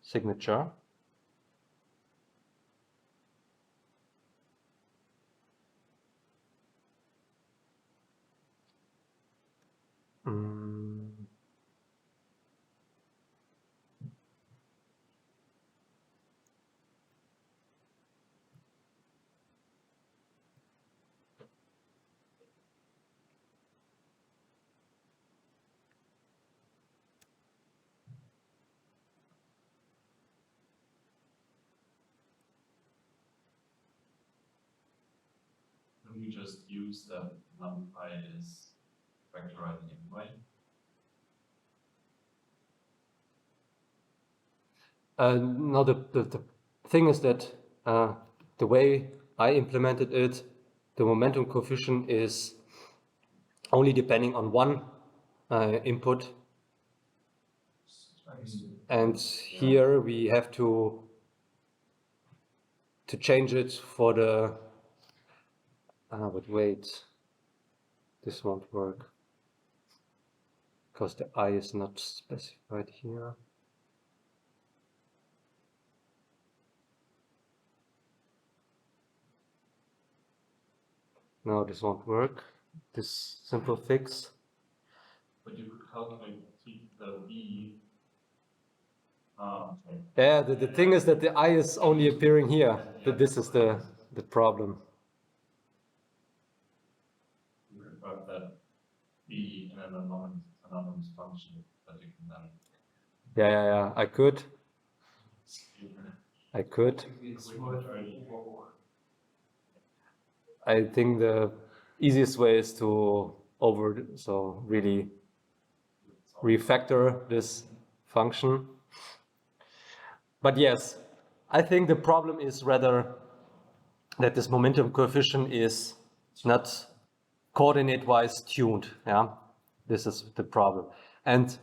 signature. We just use the numpy as factorizing anyway. No, the thing is that the way I implemented it, the momentum coefficient is only depending on one input. And here we have to to change it for the, but wait, this won't work because the I is not specified here. No, this won't work. This simple fix. But you could calculate the B. Okay. Yeah, the thing is that the I is only appearing here. That this is the problem. You could write that B in an anonymous function that you can then. Yeah. I could. I think the easiest way is to really refactor this function. But yes, I think the problem is rather that this momentum coefficient is not coordinate-wise tuned. Yeah, this is the problem. And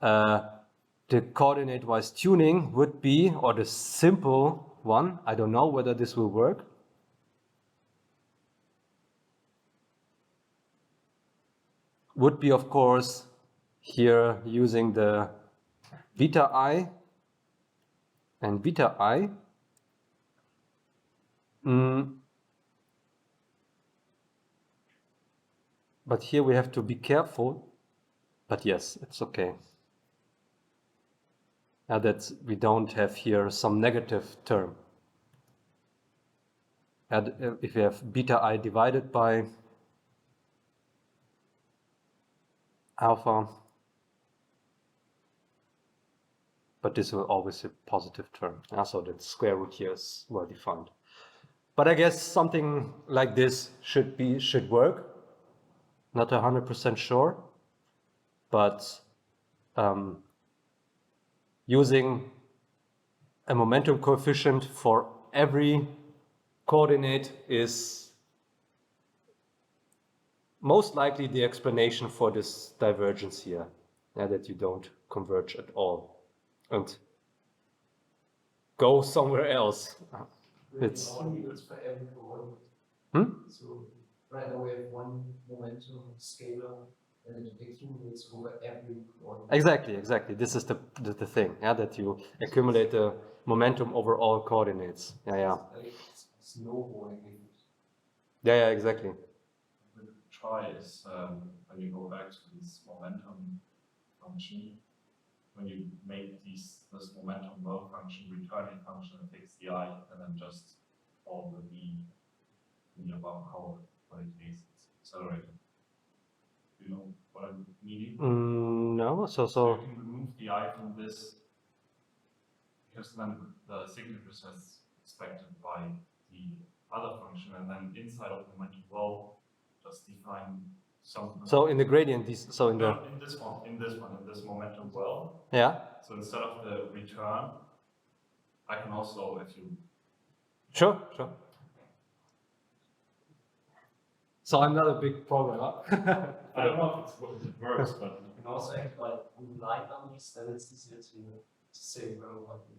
the coordinate-wise tuning would be, or the simple one, I don't know whether this will work. Would be, of course, here using the beta I and beta I. But here we have to be careful. But yes, it's okay. Now that we don't have here some negative term. And if we have beta I divided by alpha, but this will always be a positive term. So that square root here is well defined. But I guess something like this should work. Not 100% sure, but using a momentum coefficient for every coordinate is most likely the explanation for this divergence here, that you don't converge at all and go somewhere else. It's for every coordinate. So right now we have one momentum scalar and it accumulates over every coordinate. Exactly. This is the thing, that you accumulate the momentum over all coordinates. Snowballing. Yeah, exactly. What we try is when you go back to this momentum function, when you make this momentum well function, returning function, and fix the I, and then just all the B in the above how what it is accelerated. Do you know what I'm meaning? No, so you can remove the I from this because then the signature is expected by the other function, and then inside of the momentum well just define some. So in the gradient, in this momentum well. Yeah. So instead of the return, I can also, if you. Sure. So I'm not a big programmer. I don't know if it works, but You can also act like line numbers, then it's easier to say well what you.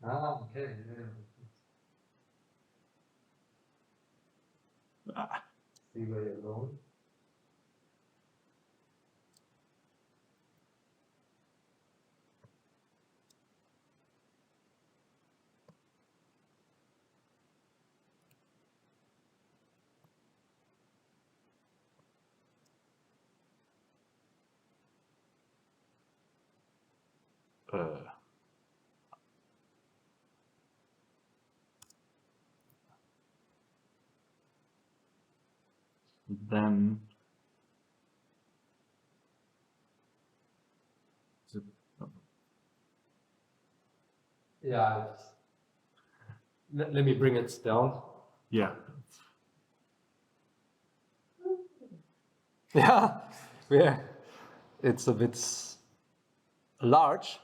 Okay. See where you're going. Then Yeah. Let me bring it down. yeah. Yeah. It's a bit large.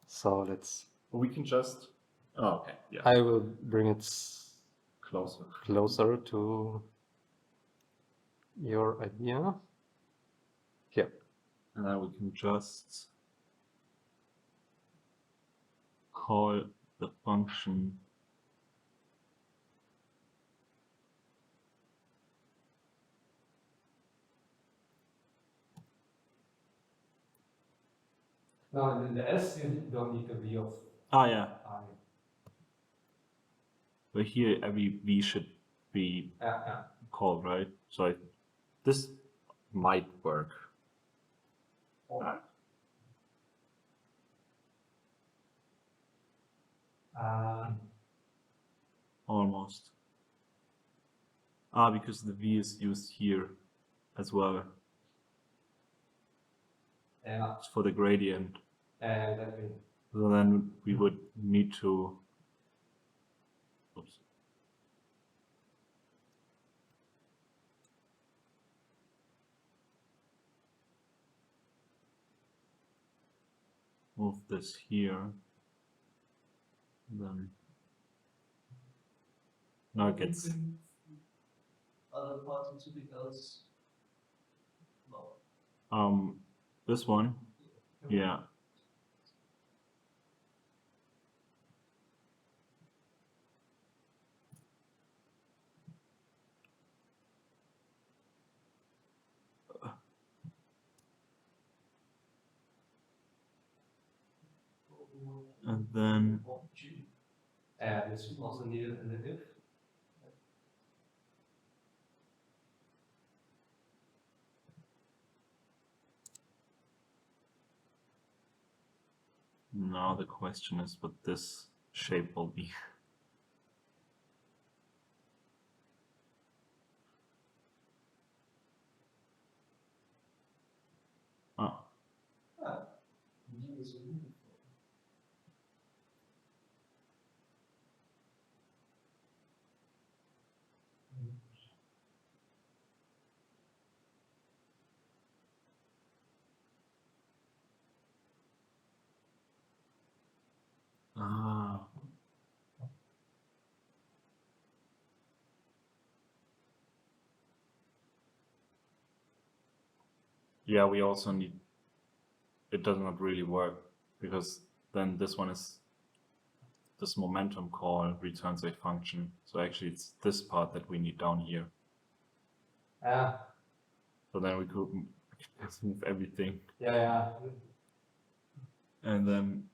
So let's. We can just. Oh, okay. Yeah. I will bring it closer to your idea. Here. And then we can just call the function No, and in the S you don't need the V of yeah. I. But here every v should be Yeah. called, right? So this might work. Almost. Because the v is used here as well. Yeah. It's for the gradient. Exactly. So then we would need to. Oops. Move this here. Then now it gets. Other parts into the else. No. This one. Yeah. And then This is also needed in the if. now the question is what this shape will be. Yeah, we also need, it does not really work because then this one is, this momentum call returns a function. So actually it's this part that we need down here. Yeah. So then we could just move everything. Yeah. And then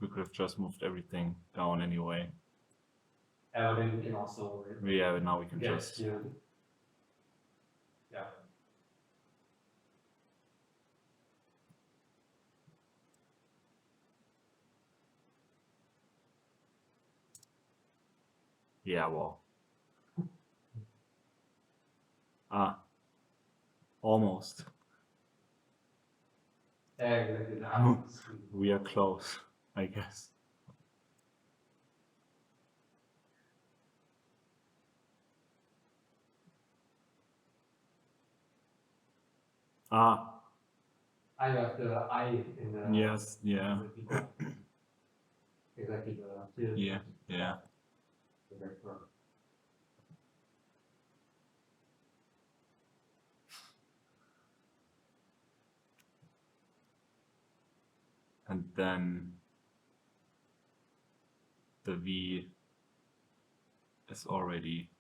we could have just moved everything down anyway. But then we can also. Yeah, but now we can Yeah, just. here. Yeah. Yeah, well. Almost. Exactly. We are close, I guess. I have the I in the. Yes, yeah. Exactly the. Yeah. And then the V is already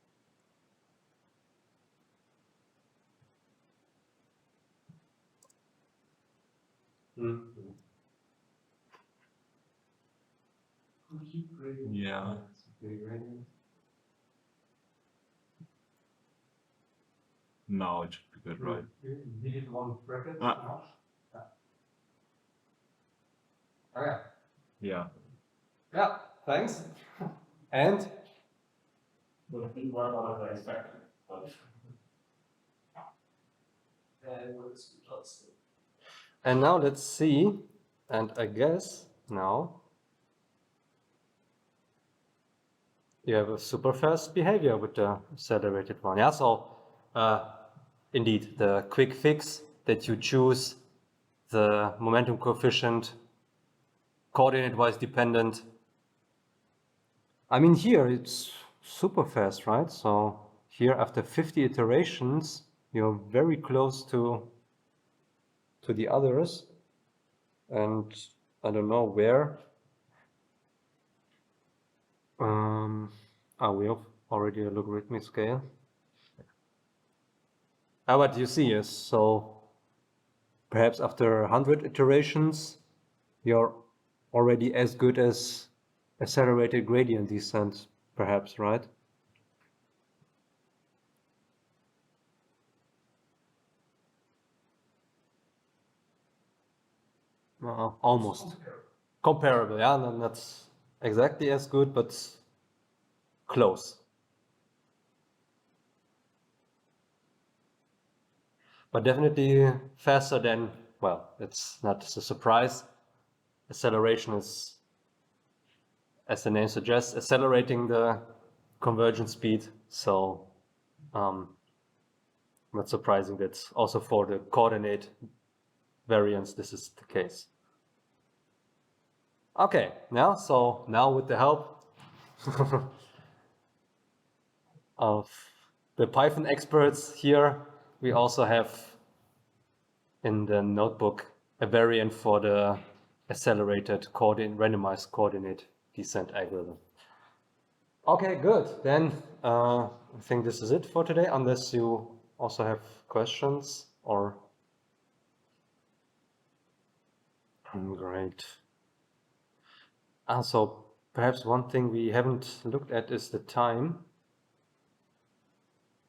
yeah. Now it should be good, right? Need one bracket now? Okay. Yeah. Yeah, thanks. And? And now let's see, and I guess now you have a super fast behavior with the accelerated one. Yeah, so indeed, the quick fix that you choose the momentum coefficient coordinate-wise dependent I mean, here it's super fast, right? So here after 50 iterations, you're very close to the others. And I don't know where. We have already a logarithmic scale. What you see is, so perhaps after 100 iterations, you're already as good as accelerated gradient descent, perhaps, right? Almost. Comparable, yeah, not exactly as good, but close. But definitely faster than, well, it's not a surprise. Acceleration is, as the name suggests, accelerating the convergence speed. So not surprising that also for the coordinate variance, this is the case. Okay, now with the help of the Python experts here, we also have in the notebook a variant for the accelerated randomized coordinate descent algorithm. Okay, good. Then I think this is it for today, unless you also have questions or... Great. So perhaps one thing we haven't looked at is the time.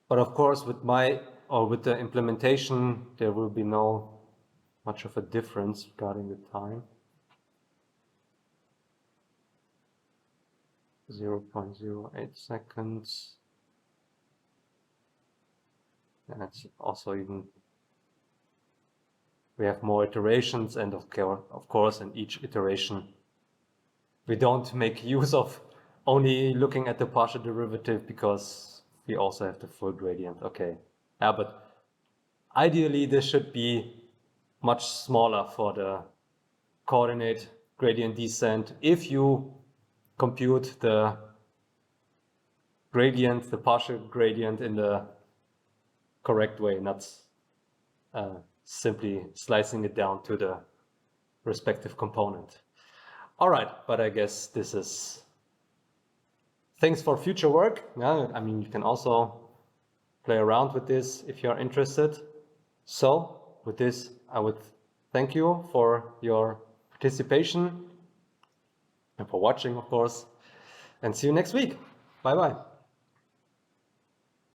But of course, with the implementation, there will be no much of a difference regarding the time. 0.08 seconds. And it's also even, we have more iterations, and of course, in each iteration, we don't make use of only looking at the partial derivative because we also have the full gradient. Okay, yeah, but ideally this should be much smaller for the coordinate gradient descent if you compute the gradient, the partial gradient in the correct way, not simply slicing it down to the respective component. All right, but I guess this is things for future work. Yeah, I mean, you can also play around with this if you're interested. So with this, I would thank you for your participation and for watching, of course, and see you next week. Bye-bye.